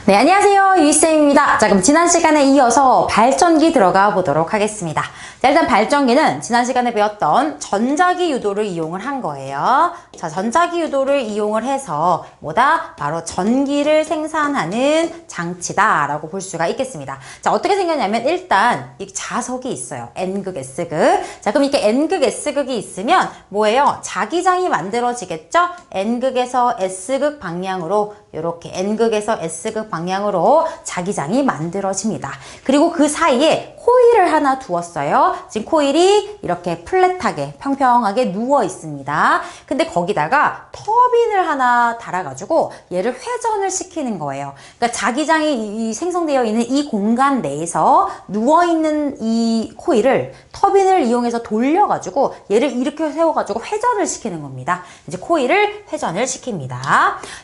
네, 안녕하세요. 유희쌤입니다. 자, 그럼 지난 시간에 이어서 발전기 들어가 보도록 하겠습니다. 자, 일단 발전기는 지난 시간에 배웠던 전자기 유도를 이용을 한 거예요. 자, 전자기 유도를 이용을 해서 뭐다? 바로 전기를 생산하는 장치다라고 볼 수가 있겠습니다. 자, 어떻게 생겼냐면 일단 이 자석이 있어요. N극, S극. 자, 그럼 이렇게 N극, S극이 있으면 뭐예요? 자기장이 만들어지겠죠? N극에서 S극 방향으로 이렇게 N극에서 S극 방향으로 자기장이 만들어집니다. 그리고 그 사이에 코일을 하나 두었어요. 지금 코일이 이렇게 플랫하게 평평하게 누워 있습니다. 근데 거기다가 터빈을 하나 달아가지고 얘를 회전을 시키는 거예요. 그러니까 자기장이 생성되어 있는 이 공간 내에서 누워있는 이 코일을 터빈을 이용해서 돌려가지고 얘를 이렇게 세워가지고 회전을 시키는 겁니다. 이제 코일을 회전을 시킵니다.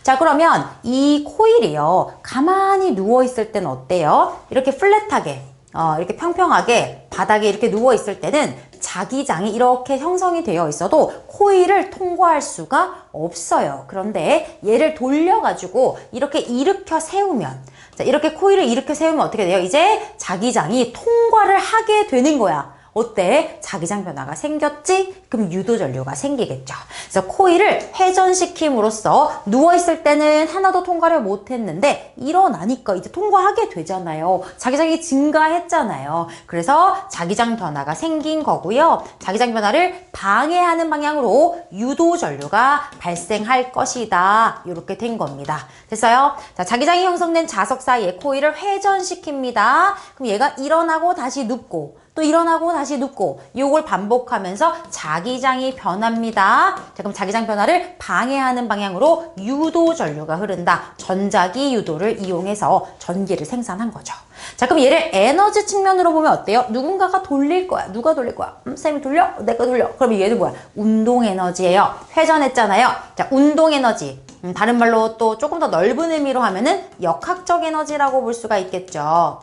자, 그러면 이 코일이요, 가만히 누워있을 때는 어때요? 이렇게 플랫하게 이렇게 평평하게 바닥에 이렇게 누워있을 때는 자기장이 이렇게 형성이 되어 있어도 코일을 통과할 수가 없어요. 그런데 얘를 돌려가지고 이렇게 일으켜 세우면, 자, 이렇게 코일을 일으켜 세우면 어떻게 돼요? 이제 자기장이 통과를 하게 되는 거야. 어때? 자기장 변화가 생겼지? 그럼 유도전류가 생기겠죠. 그래서 코일을 회전시킴으로써 누워있을 때는 하나도 통과를 못했는데 일어나니까 이제 통과하게 되잖아요. 자기장이 증가했잖아요. 그래서 자기장 변화가 생긴 거고요. 자기장 변화를 방해하는 방향으로 유도전류가 발생할 것이다. 이렇게 된 겁니다. 됐어요? 자, 자기장이 형성된 자석 사이에 코일을 회전시킵니다. 그럼 얘가 일어나고 다시 눕고 또 일어나고 다시 눕고 이걸 반복하면서 자기장이 변합니다. 자, 그럼 자기장 변화를 방해하는 방향으로 유도전류가 흐른다. 전자기 유도를 이용해서 전기를 생산한 거죠. 자, 그럼 얘를 에너지 측면으로 보면 어때요? 누군가가 돌릴 거야. 누가 돌릴 거야? 쌤이 돌려? 내가 돌려? 그럼 얘는 뭐야? 운동 에너지예요. 회전했잖아요. 자, 운동 에너지. 다른 말로 또 조금 더 넓은 의미로 하면은 역학적 에너지라고 볼 수가 있겠죠.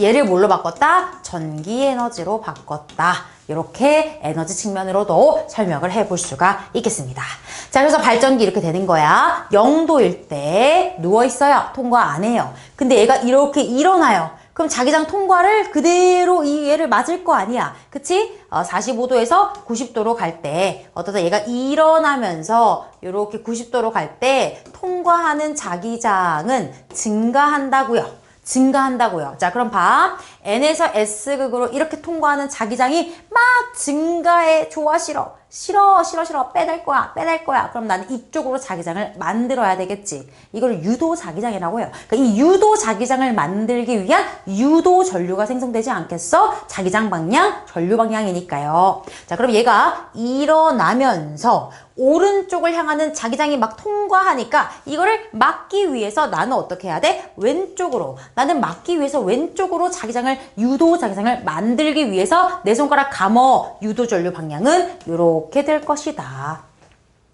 얘를 뭘로 바꿨다? 전기 에너지로 바꿨다. 이렇게 에너지 측면으로도 설명을 해볼 수가 있겠습니다. 자, 그래서 발전기 이렇게 되는 거야. 0도일 때 누워있어요. 통과 안 해요. 근데 얘가 이렇게 일어나요. 그럼 자기장 통과를 그대로 이 얘를 맞을 거 아니야. 그치? 45도에서 90도로 갈 때 어떠다 얘가 일어나면서 이렇게 90도로 갈 때 통과하는 자기장은 증가한다고요. 증가한다고요. 자, 그럼 봐. N에서 S극으로 이렇게 통과하는 자기장이 막 증가해. 좋아, 싫어. 싫어, 싫어, 싫어. 빼낼 거야, 빼낼 거야. 그럼 나는 이쪽으로 자기장을 만들어야 되겠지. 이걸 유도 자기장이라고 해요. 그러니까 이 유도 자기장을 만들기 위한 유도 전류가 생성되지 않겠어? 자기장 방향, 전류 방향이니까요. 자, 그럼 얘가 일어나면서 오른쪽을 향하는 자기장이 막 통과하니까 이거를 막기 위해서 나는 어떻게 해야 돼? 왼쪽으로. 나는 막기 위해서 왼쪽으로 자기장을, 유도 자기장을 만들기 위해서 내 손가락 감어. 유도 전류 방향은 이렇게 될 것이다.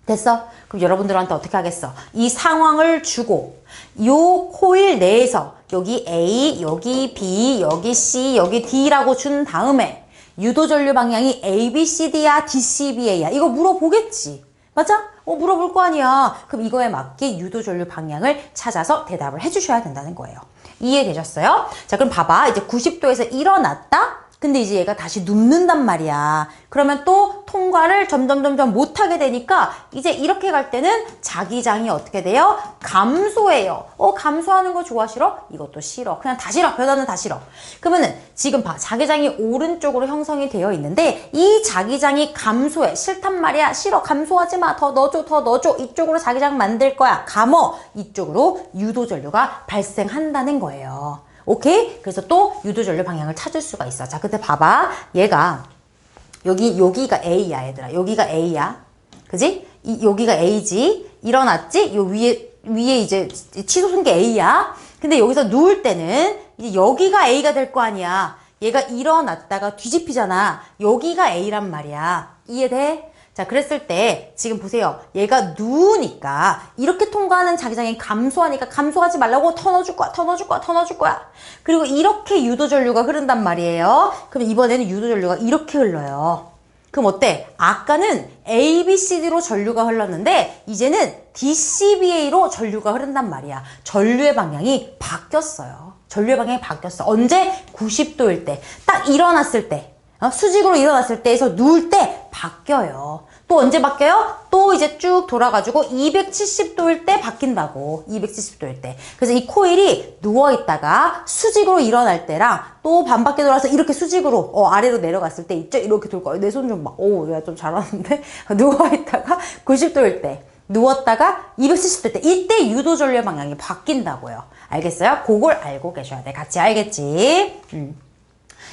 됐어? 그럼 여러분들한테 어떻게 하겠어? 이 상황을 주고 요 코일 내에서 여기 A, 여기 B, 여기 C, 여기 D라고 준 다음에 유도 전류 방향이 A, B, C, D야, D, C, B야. 이거 물어보겠지. 맞아? 물어볼 거 아니야. 그럼 이거에 맞게 유도전류 방향을 찾아서 대답을 해주셔야 된다는 거예요. 이해되셨어요? 자, 그럼 봐봐. 이제 90도에서 일어났다? 근데 이제 얘가 다시 눕는단 말이야. 그러면 또 통과를 점점 못하게 되니까 이제 이렇게 갈 때는 자기장이 어떻게 돼요? 감소해요. 감소하는 거 좋아, 싫어? 이것도 싫어. 그냥 다 싫어. 변화는 다 싫어. 그러면은 지금 봐. 자기장이 오른쪽으로 형성이 되어 있는데 이 자기장이 감소해. 싫단 말이야. 싫어. 감소하지 마. 더 넣어줘. 더 넣어줘. 이쪽으로 자기장 만들 거야. 감어. 이쪽으로 유도전류가 발생한다는 거예요. 오케이? 그래서 또 유도전류 방향을 찾을 수가 있어. 자, 근데 봐봐. 얘가 여기가 A야, 얘들아. 여기가 A야. 그지? 여기가 A지. 일어났지? 요 위에 이제 치솟은 게 A야. 근데 여기서 누울 때는 이제 여기가 A가 될 거 아니야. 얘가 일어났다가 뒤집히잖아. 여기가 A란 말이야. 이해돼? 자, 그랬을 때 지금 보세요. 얘가 누우니까 이렇게 통과하는 자기장이 감소하니까 감소하지 말라고 더 넣어줄 거야. 더 넣어줄 거야. 더 넣어줄 거야. 그리고 이렇게 유도전류가 흐른단 말이에요. 그럼 이번에는 유도전류가 이렇게 흘러요. 그럼 어때? 아까는 A, B, C, D로 전류가 흘렀는데 이제는 D, C, B, A로 전류가 흐른단 말이야. 전류의 방향이 바뀌었어요. 전류의 방향이 바뀌었어. 언제? 90도일 때. 딱 일어났을 때. 수직으로 일어났을 때에서 누울 때 바뀌어요. 또 언제 바뀌어요? 또 이제 쭉 돌아가지고 270도일 때 바뀐다고. 270도일 때. 그래서 이 코일이 누워있다가 수직으로 일어날 때랑 또 반바퀴 돌아서 이렇게 수직으로 아래로 내려갔을 때 있죠? 이렇게 돌 거예요. 내 손 좀 봐. 오, 내가 좀 잘하는데? 누워있다가 90도일 때. 누웠다가 270도일 때. 이때 유도 전류의 방향이 바뀐다고요. 알겠어요? 그걸 알고 계셔야 돼. 같이 알겠지?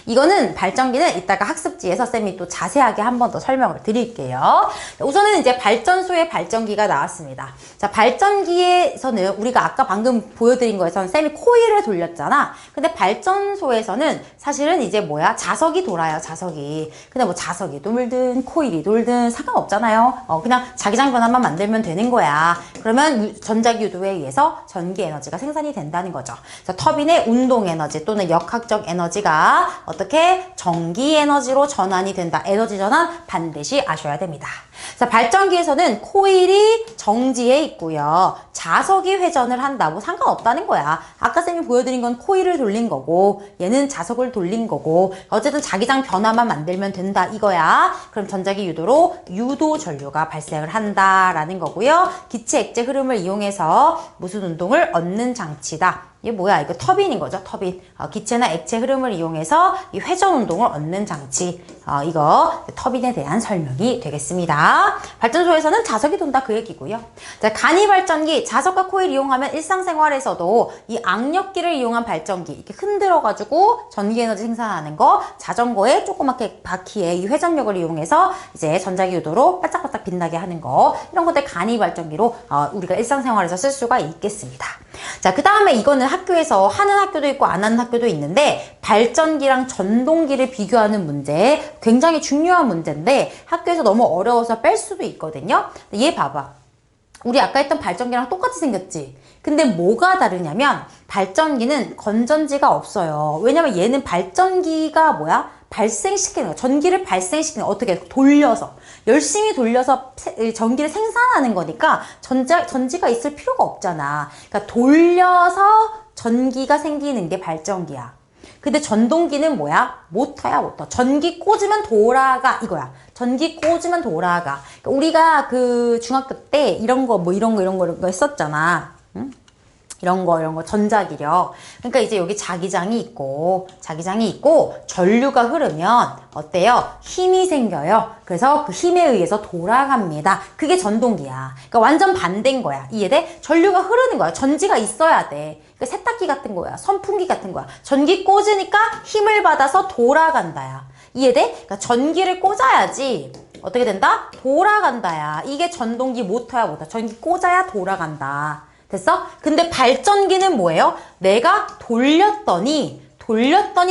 이거는 발전기는 이따가 학습지에서 쌤이 또 자세하게 한 번 더 설명을 드릴게요. 우선은 이제 발전소에 발전기가 나왔습니다. 자, 발전기에서는 우리가 아까 방금 보여드린 거에서는 쌤이 코일을 돌렸잖아. 근데 발전소에서는 사실은 이제 뭐야? 자석이 돌아요, 자석이. 근데 뭐 자석이 돌든 코일이 돌든 상관없잖아요. 그냥 자기장 변화만 만들면 되는 거야. 그러면 전자기 유도에 의해서 전기 에너지가 생산이 된다는 거죠. 자, 터빈의 운동 에너지 또는 역학적 에너지가 어떻게 전기 에너지로 전환이 된다. 에너지 전환 반드시 아셔야 됩니다. 자, 발전기에서는 코일이 정지해 있고요. 자석이 회전을 한다. 뭐 상관없다는 거야. 아까 쌤이 보여드린 건 코일을 돌린 거고 얘는 자석을 돌린 거고 어쨌든 자기장 변화만 만들면 된다 이거야. 그럼 전자기 유도로 유도 전류가 발생을 한다라는 거고요. 기체 액체 흐름을 이용해서 무슨 운동을 얻는 장치다. 이게 뭐야? 이거 터빈인 거죠, 터빈. 기체나 액체 흐름을 이용해서 이 회전 운동을 얻는 장치. 이거 터빈에 대한 설명이 되겠습니다. 발전소에서는 자석이 돈다 그 얘기고요. 자, 간이 발전기, 자석과 코일 이용하면 일상생활에서도 이 악력기를 이용한 발전기, 이렇게 흔들어가지고 전기 에너지 생산하는 거, 자전거의 조그맣게 바퀴에 이 회전력을 이용해서 이제 전자기 유도로 반짝반짝 빛나게 하는 거, 이런 것들 간이 발전기로 우리가 일상생활에서 쓸 수가 있겠습니다. 자, 그 다음에 이거는 학교에서 하는 학교도 있고 안 하는 학교도 있는데 발전기랑 전동기를 비교하는 문제, 굉장히 중요한 문제인데 학교에서 너무 어려워서 뺄 수도 있거든요. 얘 봐봐. 우리 아까 했던 발전기랑 똑같이 생겼지? 근데 뭐가 다르냐면 발전기는 건전지가 없어요. 왜냐면 얘는 발전기가 뭐야? 발생시키는 거야. 전기를 발생시키는 거야. 어떻게? 돌려서. 열심히 돌려서 전기를 생산하는 거니까 전지가 있을 필요가 없잖아. 그러니까 돌려서 전기가 생기는 게 발전기야. 근데 전동기는 뭐야? 모터야, 모터. 전기 꽂으면 돌아가 이거야. 전기 꽂으면 돌아가. 그러니까 우리가 그 중학교 때 이런 거 했었잖아. 응? 이런 거 전자기력. 그러니까 이제 여기 자기장이 있고 전류가 흐르면 어때요? 힘이 생겨요. 그래서 그 힘에 의해서 돌아갑니다. 그게 전동기야. 그러니까 완전 반대인 거야. 이해돼? 전류가 흐르는 거야. 전지가 있어야 돼. 그러니까 세탁기 같은 거야. 선풍기 같은 거야. 전기 꽂으니까 힘을 받아서 돌아간다야. 이해돼? 그러니까 전기를 꽂아야지 어떻게 된다? 돌아간다야. 이게 전동기 모터야, 모터. 전기 꽂아야 돌아간다. 됐어? 근데 발전기는 뭐예요? 내가 돌렸더니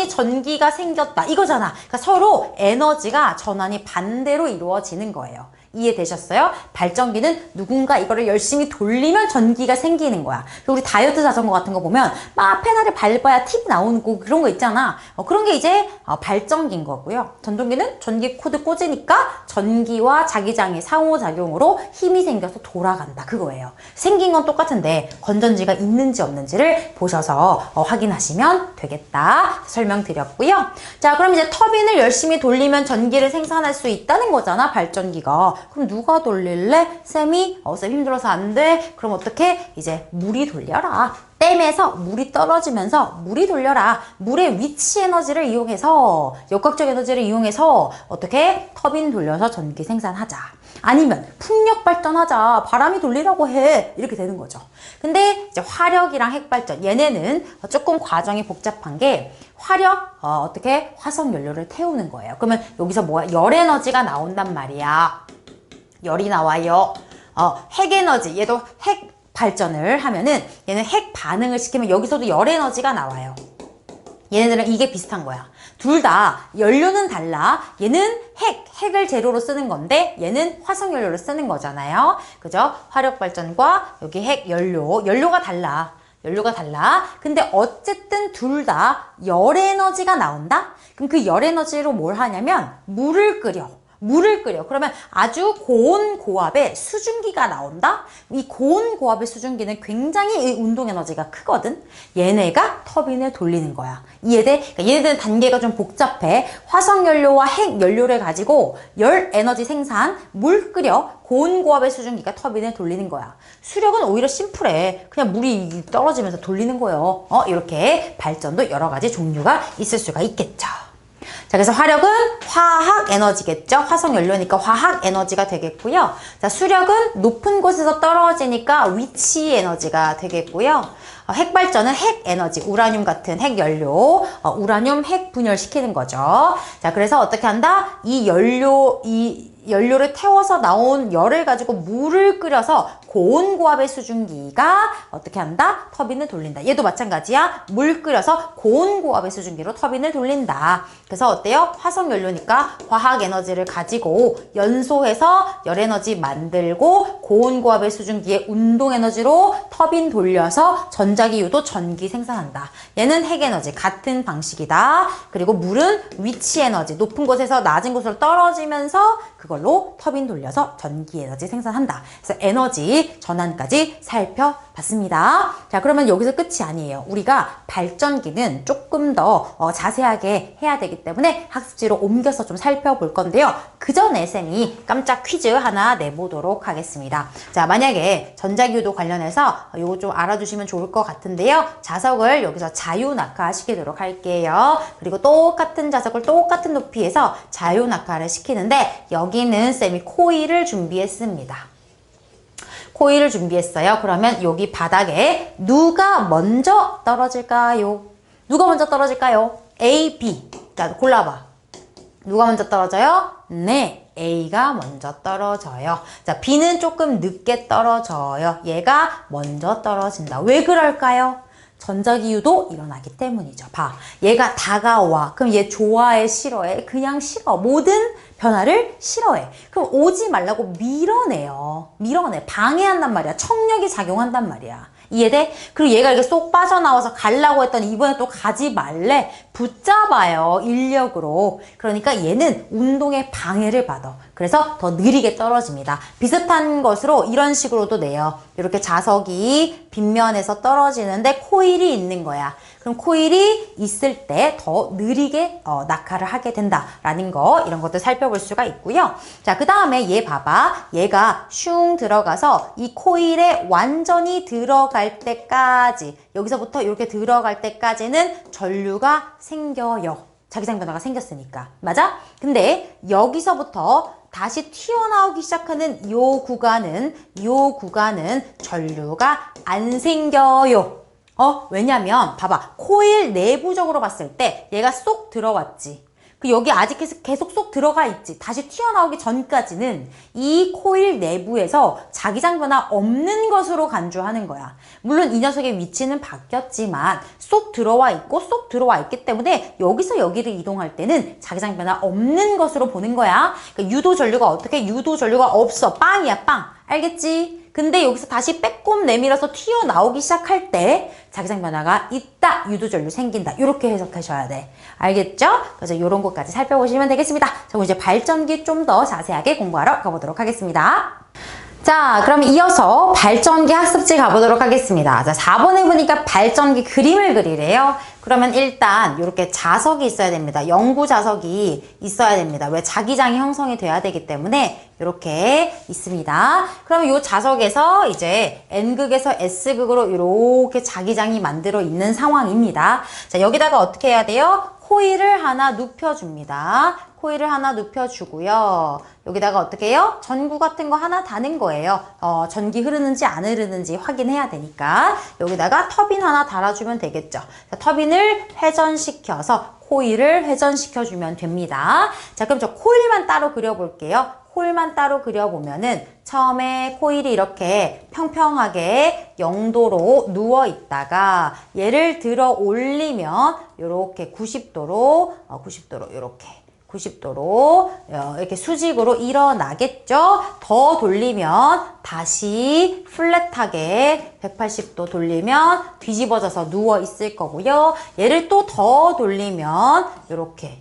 전기가 생겼다. 이거잖아. 그러니까 서로 에너지가 전환이 반대로 이루어지는 거예요. 이해되셨어요? 발전기는 누군가 이거를 열심히 돌리면 전기가 생기는 거야. 우리 다이어트 자전거 같은 거 보면 막 페달을 밟아야 팁 나오는 거 그런 거 있잖아. 그런 게 이제 발전기인 거고요. 전동기는 전기 코드 꽂으니까 전기와 자기장의 상호작용으로 힘이 생겨서 돌아간다. 그거예요. 생긴 건 똑같은데 건전지가 있는지 없는지를 보셔서 확인하시면 되겠다. 설명드렸고요. 자, 그럼 이제 터빈을 열심히 돌리면 전기를 생산할 수 있다는 거잖아. 발전기가. 그럼 누가 돌릴래? 쌤이? 쌤 힘들어서 안 돼? 그럼 어떻게? 이제 물이 돌려라. 댐에서 물이 떨어지면서 물이 돌려라. 물의 위치 에너지를 이용해서 역학적 에너지를 이용해서 어떻게? 터빈 돌려서 전기 생산하자. 아니면 풍력 발전하자. 바람이 돌리라고 해. 이렇게 되는 거죠. 근데 이제 화력이랑 핵발전 얘네는 조금 과정이 복잡한 게 화력 어떻게? 화석 연료를 태우는 거예요. 그러면 여기서 뭐야? 열 에너지가 나온단 말이야. 열이 나와요. 핵 에너지 얘도 핵 발전을 하면은 얘는 핵 반응을 시키면 여기서도 열 에너지가 나와요. 얘네들은 이게 비슷한 거야. 둘 다 연료는 달라. 얘는 핵을 재료로 쓰는 건데 얘는 화석 연료를 쓰는 거잖아요. 그죠? 화력 발전과 여기 핵 연료가 달라. 근데 어쨌든 둘 다 열 에너지가 나온다? 그럼 그 열 에너지로 뭘 하냐면 물을 끓여. 물을 끓여. 그러면 아주 고온고압의 수증기가 나온다? 이 고온고압의 수증기는 굉장히 이 운동 에너지가 크거든? 얘네가 터빈을 돌리는 거야. 이해돼? 그러니까 얘네들은 단계가 좀 복잡해. 화석연료와 핵연료를 가지고 열 에너지 생산, 물 끓여, 고온고압의 수증기가 터빈을 돌리는 거야. 수력은 오히려 심플해. 그냥 물이 떨어지면서 돌리는 거예요. 이렇게 발전도 여러 가지 종류가 있을 수가 있겠죠. 자, 그래서 화력은 화학 에너지겠죠. 화석연료니까 화학 에너지가 되겠고요. 자, 수력은 높은 곳에서 떨어지니까 위치 에너지가 되겠고요. 핵발전은 핵 에너지, 우라늄 같은 핵연료, 우라늄 핵 분열시키는 거죠. 자, 그래서 어떻게 한다? 이 연료를 태워서 나온 열을 가지고 물을 끓여서 고온고압의 수증기가 어떻게 한다? 터빈을 돌린다. 얘도 마찬가지야. 물 끓여서 고온고압의 수증기로 터빈을 돌린다. 그래서 어때요? 화석연료니까 화학에너지를 가지고 연소해서 열에너지 만들고 고온고압의 수증기의 운동에너지로 터빈 돌려서 전자기유도 전기 생산한다. 얘는 핵에너지 같은 방식이다. 그리고 물은 위치에너지 높은 곳에서 낮은 곳으로 떨어지면서 그걸로 터빈 돌려서 전기에너지 생산한다. 그래서 에너지 전환까지 살펴봤습니다. 자, 그러면 여기서 끝이 아니에요. 우리가 발전기는 조금 더 자세하게 해야 되기 때문에 학습지로 옮겨서 좀 살펴볼 건데요. 그 전에 쌤이 깜짝 퀴즈 하나 내보도록 하겠습니다. 자, 만약에 전자기유도 관련해서 이거 좀 알아두시면 좋을 것 같은데요. 자석을 여기서 자유낙하 시키도록 할게요. 그리고 똑같은 자석을 똑같은 높이에서 자유낙하를 시키는데 여기는 쌤이 코일을 준비했습니다. 코일을 준비했어요. 그러면 여기 바닥에 누가 먼저 떨어질까요? 누가 먼저 떨어질까요? A, B. 자, 골라봐. 누가 먼저 떨어져요? 네, A가 먼저 떨어져요. 자, B는 조금 늦게 떨어져요. 얘가 먼저 떨어진다. 왜 그럴까요? 전자기유도 일어나기 때문이죠. 봐. 얘가 다가와. 그럼 얘 좋아해, 싫어해? 그냥 싫어. 모든 변화를 싫어해. 그럼 오지 말라고 밀어내요. 밀어내. 방해한단 말이야. 청력이 작용한단 말이야. 이해돼? 그리고 얘가 이렇게 쏙 빠져나와서 가려고 했더니 이번에 또 가지 말래. 붙잡아요. 인력으로. 그러니까 얘는 운동에 방해를 받아. 그래서 더 느리게 떨어집니다. 비슷한 것으로 이런 식으로도 내요. 이렇게 자석이 빗면에서 떨어지는데 코일이 있는 거야. 그럼 코일이 있을 때 더 느리게 낙하를 하게 된다라는 거, 이런 것들 살펴볼 수가 있고요. 자, 그 다음에 얘 봐봐. 얘가 슝 들어가서 이 코일에 완전히 들어갈 때까지, 여기서부터 이렇게 들어갈 때까지는 전류가 생겨요. 자기장 변화가 생겼으니까. 맞아? 근데 여기서부터 다시 튀어나오기 시작하는 요 구간은 전류가 안 생겨요. 왜냐면 봐봐. 코일 내부적으로 봤을 때 얘가 쏙 들어왔지. 그 여기 아직 계속 쏙 들어가 있지. 다시 튀어나오기 전까지는 이 코일 내부에서 자기장 변화 없는 것으로 간주하는 거야. 물론 이 녀석의 위치는 바뀌었지만 쏙 들어와 있고 쏙 들어와 있기 때문에 여기서 여기를 이동할 때는 자기장 변화 없는 것으로 보는 거야. 그러니까 유도 전류가 어떻게? 유도 전류가 없어. 빵이야, 빵. 알겠지? 근데 여기서 다시 빼꼼 내밀어서 튀어나오기 시작할 때 자기장 변화가 있다. 유도 전류 생긴다. 이렇게 해석하셔야 돼. 알겠죠? 그래서 이런 것까지 살펴보시면 되겠습니다. 자, 그럼 이제 발전기 좀 더 자세하게 공부하러 가보도록 하겠습니다. 자, 그럼 이어서 발전기 학습지 가보도록 하겠습니다. 자, 4번에 보니까 발전기 그림을 그리래요. 그러면 일단 이렇게 자석이 있어야 됩니다. 영구 자석이 있어야 됩니다. 왜? 자기장이 형성이 돼야 되기 때문에 이렇게 있습니다. 그럼 이 자석에서 이제 N극에서 S극으로 이렇게 자기장이 만들어 있는 상황입니다. 자, 여기다가 어떻게 해야 돼요? 코일을 하나 눕혀줍니다. 코일을 하나 눕혀주고요. 여기다가 어떻게 해요? 전구 같은 거 하나 다는 거예요. 전기 흐르는지 안 흐르는지 확인해야 되니까 여기다가 터빈 하나 달아주면 되겠죠. 자, 터빈을 회전시켜서 코일을 회전시켜주면 됩니다. 자, 그럼 저 코일만 따로 그려볼게요. 코일만 따로 그려보면은 처음에 코일이 이렇게 평평하게 0도로 누워 있다가 얘를 들어 올리면 이렇게 90도로 이렇게 수직으로 일어나겠죠? 더 돌리면 다시 플랫하게 180도 돌리면 뒤집어져서 누워 있을 거고요. 얘를 또 더 돌리면 이렇게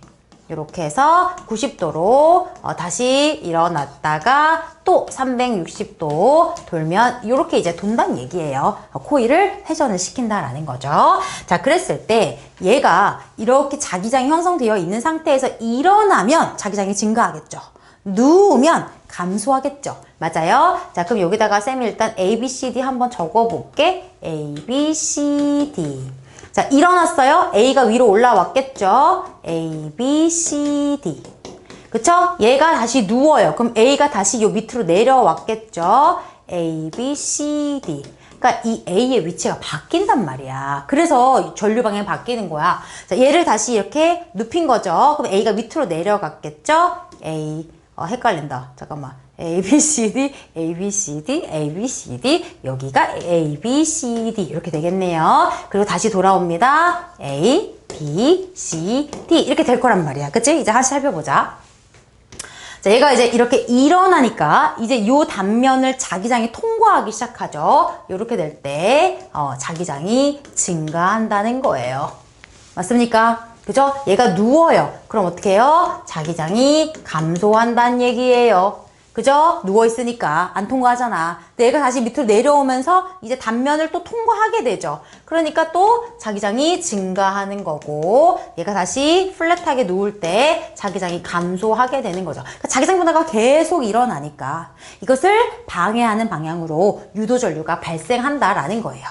이렇게 해서 90도로 다시 일어났다가 또 360도 돌면 이렇게 이제 돈다는 얘기예요. 코일을 회전을 시킨다라는 거죠. 자, 그랬을 때 얘가 이렇게 자기장이 형성되어 있는 상태에서 일어나면 자기장이 증가하겠죠. 누우면 감소하겠죠. 맞아요? 자, 그럼 여기다가 쌤이 일단 A, B, C, D 한번 적어볼게. A, B, C, D. 자, 일어났어요. A가 위로 올라왔겠죠. A, B, C, D. 그쵸? 얘가 다시 누워요. 그럼 A가 다시 요 밑으로 내려왔겠죠. A, B, C, D. 그러니까 이 A의 위치가 바뀐단 말이야. 그래서 전류 방향이 바뀌는 거야. 자, 얘를 다시 이렇게 눕힌 거죠. 그럼 A가 밑으로 내려갔겠죠. A, 헷갈린다. 잠깐만. A, B, C, D, A, B, C, D, A, B, C, D. 여기가 A, B, C, D. 이렇게 되겠네요. 그리고 다시 돌아옵니다. A, B, C, D. 이렇게 될 거란 말이야. 그치? 이제 하나씩 살펴보자. 자, 얘가 이제 이렇게 일어나니까 이제 요 단면을 자기장이 통과하기 시작하죠. 이렇게 될 때, 자기장이 증가한다는 거예요. 맞습니까? 그죠? 얘가 누워요. 그럼 어떻게 해요? 자기장이 감소한다는 얘기예요. 그죠? 누워있으니까 안 통과하잖아. 근데 얘가 다시 밑으로 내려오면서 이제 단면을 또 통과하게 되죠. 그러니까 또 자기장이 증가하는 거고, 얘가 다시 플랫하게 누울 때 자기장이 감소하게 되는 거죠. 그러니까 자기장 변화가 계속 일어나니까 이것을 방해하는 방향으로 유도전류가 발생한다라는 거예요.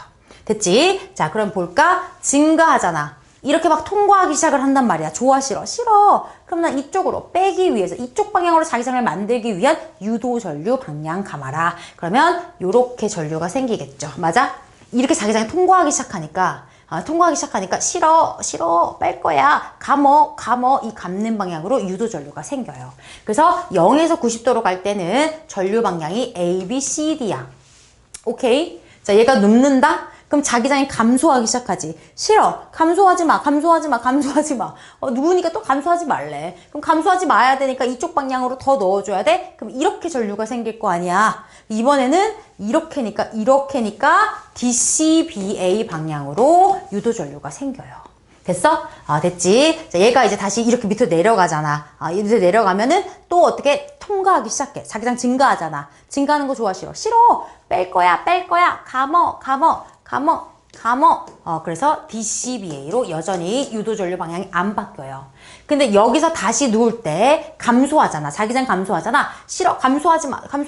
됐지? 자, 그럼 볼까? 증가하잖아. 이렇게 막 통과하기 시작을 한단 말이야. 좋아, 싫어? 싫어. 그럼 난 이쪽으로 빼기 위해서, 이쪽 방향으로 자기장을 만들기 위한 유도전류 방향 감아라. 그러면 요렇게 전류가 생기겠죠. 맞아? 이렇게 자기장이 통과하기 시작하니까 싫어, 싫어, 뺄 거야. 감어, 이 감는 방향으로 유도전류가 생겨요. 그래서 0에서 90도로 갈 때는 전류 방향이 A, B, C, D야. 오케이? 자, 얘가 눕는다? 그럼 자기장이 감소하기 시작하지. 싫어. 감소하지 마. 누우니까 또 감소하지 말래. 그럼 감소하지 마야 되니까 이쪽 방향으로 더 넣어줘야 돼? 그럼 이렇게 전류가 생길 거 아니야. 이번에는 이렇게니까 DCBA 방향으로 유도전류가 생겨요. 됐어? 됐지? 자, 얘가 이제 다시 이렇게 밑으로 내려가잖아. 밑으로 내려가면은 또 어떻게 통과하기 시작해. 자기장 증가하잖아. 증가하는 거 좋아, 싫어? 싫어! 뺄 거야. 감어. 그래서 DCBA로 여전히 유도전류 방향이 안 바뀌어요. 근데 여기서 다시 누울 때 감소하잖아. 자기장 감소하잖아. 싫어. 감소하지 마. 더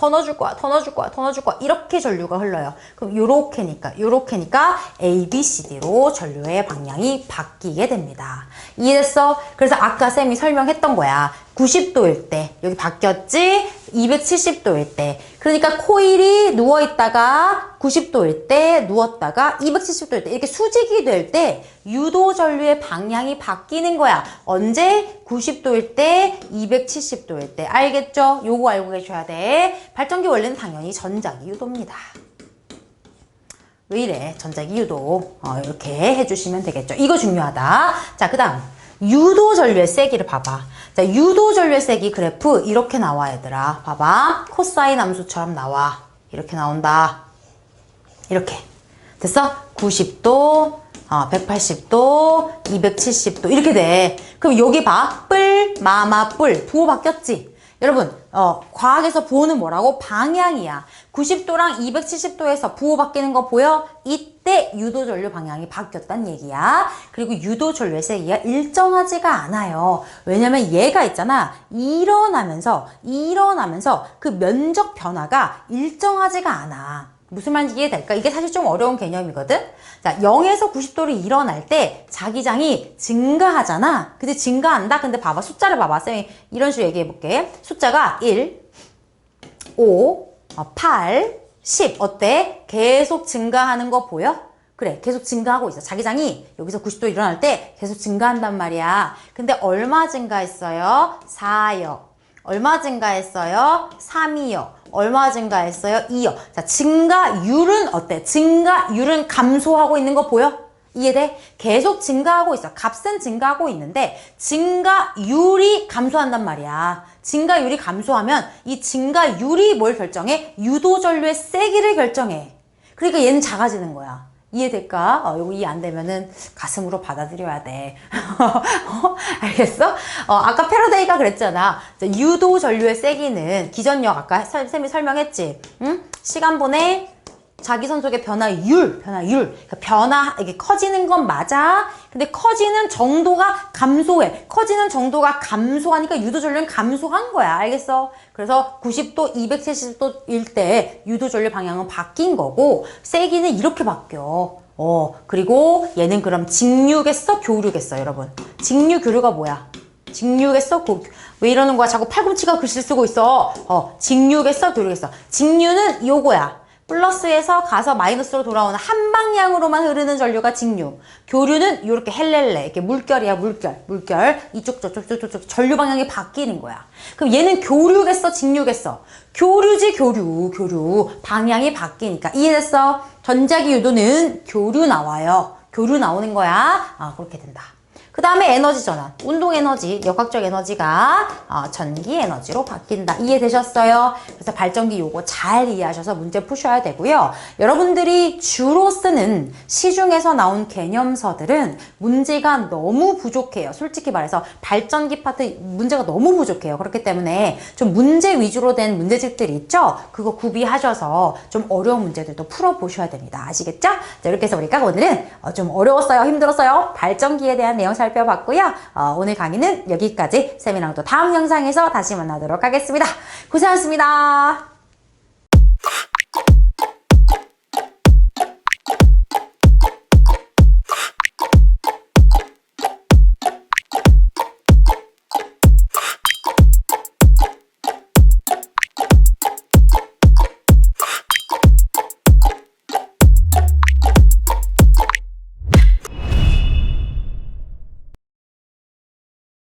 넣어줄 거야. 이렇게 전류가 흘러요. 그럼 요렇게니까 A, B, C, D로 전류의 방향이 바뀌게 됩니다. 이해됐어? 그래서 아까 쌤이 설명했던 거야. 90도일 때 여기 바뀌었지? 270도일 때. 그러니까 코일이 누워있다가 90도일 때 누웠다가 270도일 때 이렇게 수직이 될 때 유도전류의 방향이 바뀌는 거야. 언제? 90도일 때, 270도일 때. 알겠죠? 요거 알고 계셔야 돼. 발전기 원리는 당연히 전자기 유도입니다. 왜 이래? 전자기 유도. 이렇게 해주시면 되겠죠. 이거 중요하다. 자, 그 다음. 유도전류의 세기를 봐봐. 자, 유도전류의 세기 그래프 이렇게 나와, 얘들아. 봐봐. 코사인 함수처럼 나와. 이렇게 나온다. 이렇게. 됐어? 90도, 180도, 270도 이렇게 돼. 그럼 여기 봐. 뿔, 마마, 뿔. 부호 바뀌었지? 여러분, 과학에서 부호는 뭐라고? 방향이야. 90도랑 270도에서 부호 바뀌는 거 보여? 이때 유도전류 방향이 바뀌었단 얘기야. 그리고 유도전류의 세기가 일정하지가 않아요. 왜냐면 얘가 있잖아. 일어나면서 그 면적 변화가 일정하지가 않아. 무슨 말인지 이해될까? 이게 사실 좀 어려운 개념이거든? 자, 0에서 90도로 일어날 때 자기장이 증가하잖아. 근데 증가한다? 근데 봐봐. 숫자를 봐봐. 쌤이 이런 식으로 얘기해 볼게. 숫자가 1, 5, 8, 10. 어때? 계속 증가하는 거 보여? 그래. 계속 증가하고 있어. 자기장이 여기서 90도 일어날 때 계속 증가한단 말이야. 근데 얼마 증가했어요? 4요. 얼마 증가했어요? 3이요. 얼마 증가했어요? 2요. 자, 증가율은 어때? 증가율은 감소하고 있는 거 보여? 이해돼? 계속 증가하고 있어. 값은 증가하고 있는데 증가율이 감소한단 말이야. 증가율이 감소하면 이 증가율이 뭘 결정해? 유도전류의 세기를 결정해. 그러니까 얘는 작아지는 거야. 이해될까? 이거 이해 안 되면은 가슴으로 받아들여야 돼. 알겠어? 아까 패러데이가 그랬잖아. 유도 전류의 세기는 기전력 아까 쌤이 설명했지? 응? 시간 보내 자기선속의 변화율. 그러니까 이게 커지는 건 맞아. 근데 커지는 정도가 감소해. 커지는 정도가 감소하니까 유도전류는 감소한 거야. 알겠어? 그래서 90도, 270도일 때 유도전류 방향은 바뀐 거고, 세기는 이렇게 바뀌어. 그리고 얘는 그럼 직류겠어? 교류겠어, 여러분? 직류, 교류가 뭐야? 직류겠어? 왜 이러는 거야? 자꾸 팔꿈치가 글씨 쓰고 있어. 직류겠어? 교류겠어? 직류는 요거야. 플러스에서 가서 마이너스로 돌아오는 한 방향으로만 흐르는 전류가 직류. 교류는 이렇게 헬렐레, 이렇게 물결이야, 물결. 이쪽, 저쪽, 전류 방향이 바뀌는 거야. 그럼 얘는 교류겠어, 직류겠어? 교류지, 교류. 방향이 바뀌니까. 이해됐어? 전자기 유도는 교류 나와요. 교류 나오는 거야. 그렇게 된다. 그 다음에 에너지 전환, 운동 에너지, 역학적 에너지가 전기 에너지로 바뀐다. 이해되셨어요? 그래서 발전기 요거 잘 이해하셔서 문제 푸셔야 되고요. 여러분들이 주로 쓰는 시중에서 나온 개념서들은 문제가 너무 부족해요. 솔직히 말해서 발전기 파트 문제가 너무 부족해요. 그렇기 때문에 좀 문제 위주로 된 문제집들이 있죠? 그거 구비하셔서 좀 어려운 문제들도 풀어보셔야 됩니다. 아시겠죠? 자, 이렇게 해서 우리가 오늘은 좀 어려웠어요? 힘들었어요? 발전기에 대한 내용 살펴봤고요. 오늘 강의는 여기까지. 쌤이랑 또 다음 영상에서 다시 만나도록 하겠습니다. 고생하셨습니다.